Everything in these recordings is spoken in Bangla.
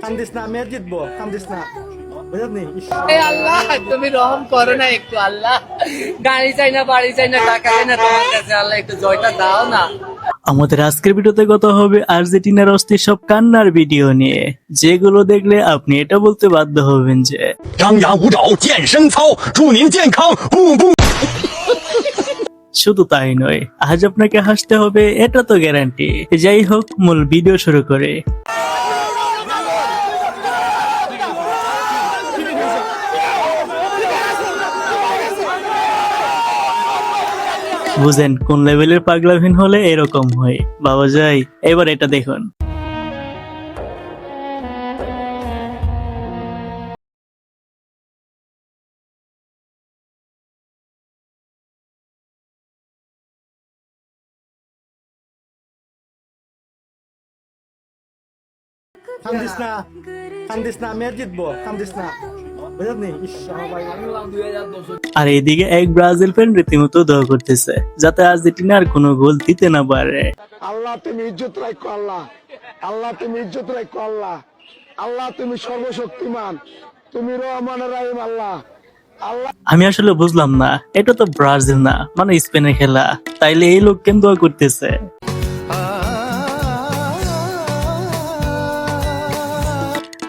কান্দিস না, আমি আর জিতবো, কান্দিস না, বুঝলি? আল্লাহ তুমি রহম করো না একটু, আল্লাহ গাড়ি চাই না, বাড়ি চাই না, টাকা চাই না, তোমার কাছে আল্লাহ একটু জয়টা দাও না। আমাদের আজকের ভিডিওতে কথা হবে আর্জেন্টিনার অস্থির সব কান্নার ভিডিও নিয়ে, যেগুলো দেখলে আপনি এটা বলতে বাধ্য হবেন যে 张牙舞爪，健身操，祝您健康，步步。 শুধু তাই নয়, আজ আপনাকে হাসতে হবে এটা তো গ্যারান্টি। যাই হোক, মূল ভিডিও শুরু করে। বুঝেন কোন লেভেলের পাগলাভিন হলে এরকম হয়। বাবা যাই, এবার এটা দেখুন। কান্দিস না, কান্দিস না, আমি আর জিতবো, কান্দিস না, বুঝলি? আর এইদিকে এক ব্রাজিল ফ্যান রীতিমতো দোয়া করতেছে যাতে আর্জেন্টিনার কোনো গোল দিতে না পারে। আল্লাহ তুমি ইজ্জত রাখো, আল্লাহ আল্লাহ তুমি ইজ্জত রাখো, আল্লাহ আল্লাহ তুমি সর্বশক্তিমান, তুমি রহমানের রহিম, আল্লাহ আল্লাহ। আমি আসলে বুঝলাম না, এটা তো ব্রাজিল না, মানে স্পেনের খেলা, তাইলে এই লোক কেন দোয়া করতেছে?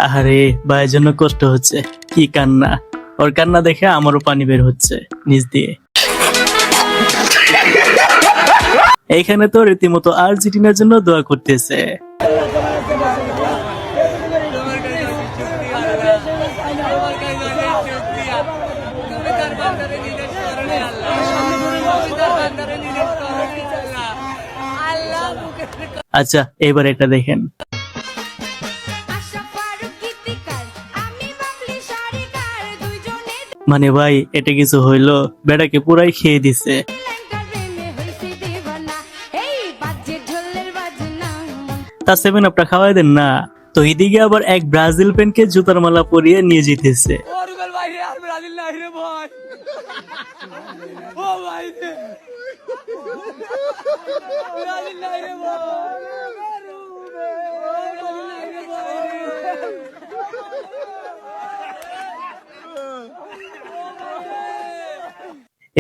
আরে ভাইয়ের জন্য কষ্ট হচ্ছে, কি কান্না! ওর কান্না দেখে আমারও পানি বের হচ্ছে নিচ দিয়ে। এইখানে তো রীতিমতো আর্জেন্টিনার জন্য দোয়া করতেছে। আচ্ছা, এবার এটা দেখেন। মানে ভাই, এটা কিছু হইলো? বেটাকে পুরাই খেয়ে দিছে। তা 7 আপটা খাওয়াই দেন না। তো এদিকে আবার এক ব্রাজিল ফ্যানকে জুতার মালা পরিয়ে নিয়ে যেতেছে।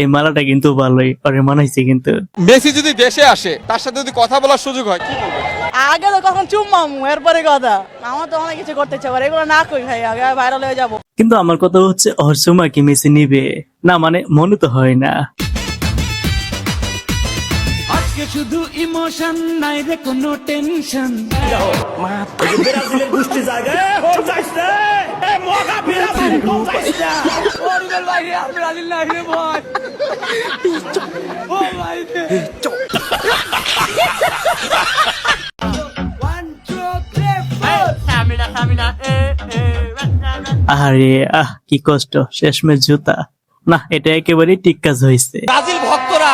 এই মালাটা কিন্তু ভালোই, আরে মানাইছে কিন্তু। মেসি যদি দেশে আসে, তার সাথে যদি কথা বলার সুযোগ হয়, কি বলবেন? আগে তো কখন চুম্মামু, এরপরে কথা। আমার তো অনেক কিছু করতে চাই, এগুলো না কই ভাই, আগে ভাইরাল হয়ে যাবো। কিন্তু আমার কথা হচ্ছে, অর্চমা কি মেসি নিবে না? মানে মনে তো হয় না। আজকে শুধু ইমোশন, নাই রে কোনো টেনশন। ব্রাজিলের গোষ্ঠী জায়গায় হোক যাইস রে, এ মগা ব্রাজিল হোক যাইস না। পরিবার বাইরে আর ব্রাজিল নাই রে ভাই। ও ভাই রে। আরে কি কষ্ট, শেষমেশ জুতা। না, এটা একেবারেই ঠিক কাজ হয়েছে। ব্রাজিল ভক্তরা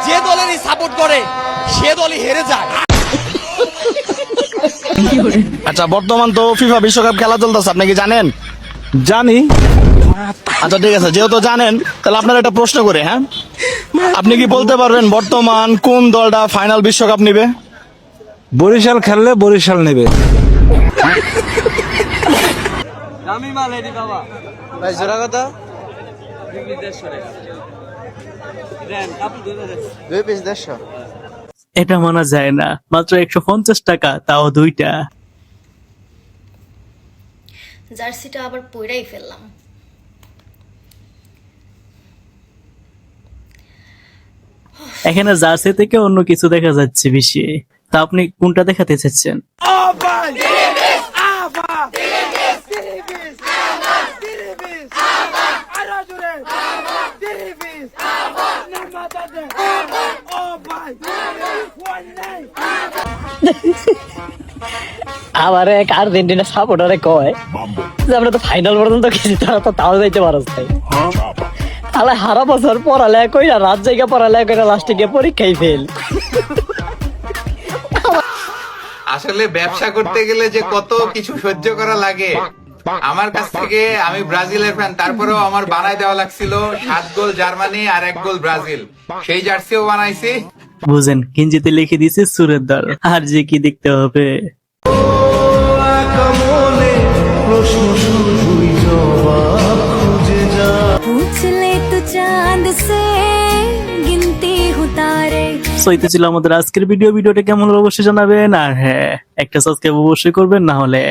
যে দলেরই সাপোর্ট করে, সে দলই হেরে যায়। আচ্ছা, বর্তমান তো ফিফা বিশ্বকাপ খেলা চলতেছে, আপনি কি জানেন? জানি। আচ্ছা ঠিক আছে, যেহেতু জানেন তাহলে আপনার একটা প্রশ্ন করে, হ্যাঁ, আপনি কি বলতে পারবেন বর্তমান কোন দলটা ফাইনাল বিশ্বকাপ নিবে? বরিশাল খেললে বরিশাল নেবে। আমি মাল রেডি বাবা। ভাই জোড়া কথা, দুই পিস 150। এটা মানা যায় না, মাত্র 150 টাকা, তাও দুইটা। জার্সিটা আবার পইরাই ফেললাম। এখানে জার্সি থেকে অন্য কিছু দেখা যাচ্ছে বেশি। তা আপনি কোনটা দেখাতে চাচ্ছেন? আমার এক আর্জেন্টিনা সাপোর্টারে কয় যে আমরা তো ফাইনাল পর্যন্ত গেছি, তারা তো তাও যাইতে পারছ নাই। তাহলে সারা বছর পড়ালেখা কইরা, রাত জায়গা পড়ালেখা কইরা, লাস্টে গিয়ে পরীক্ষায় ফেল। আসলে ব্যবসা করতে গেলে যে কত কিছু সহ্য করা লাগে। আমার কাছ থেকে, আমি ব্রাজিলের ফ্যান, তারপরেও আমার বানাই দেওয়া লাগছিল 7 গোল জার্মানি আর 1 গোল ব্রাজিল। সেই জার্সিও বানাইছি। বুঝেন, কিঞ্জিতে লিখে দিছে সুরের দল, আর যে কি দেখতে হবে। সো এই তো ছিল আমাদের আজকের ভিডিওটা কেমন হলো অবশ্যই জানাবেন, আর হ্যাঁ একটা সাবস্ক্রাইব অবশ্যই করবেন, না হলে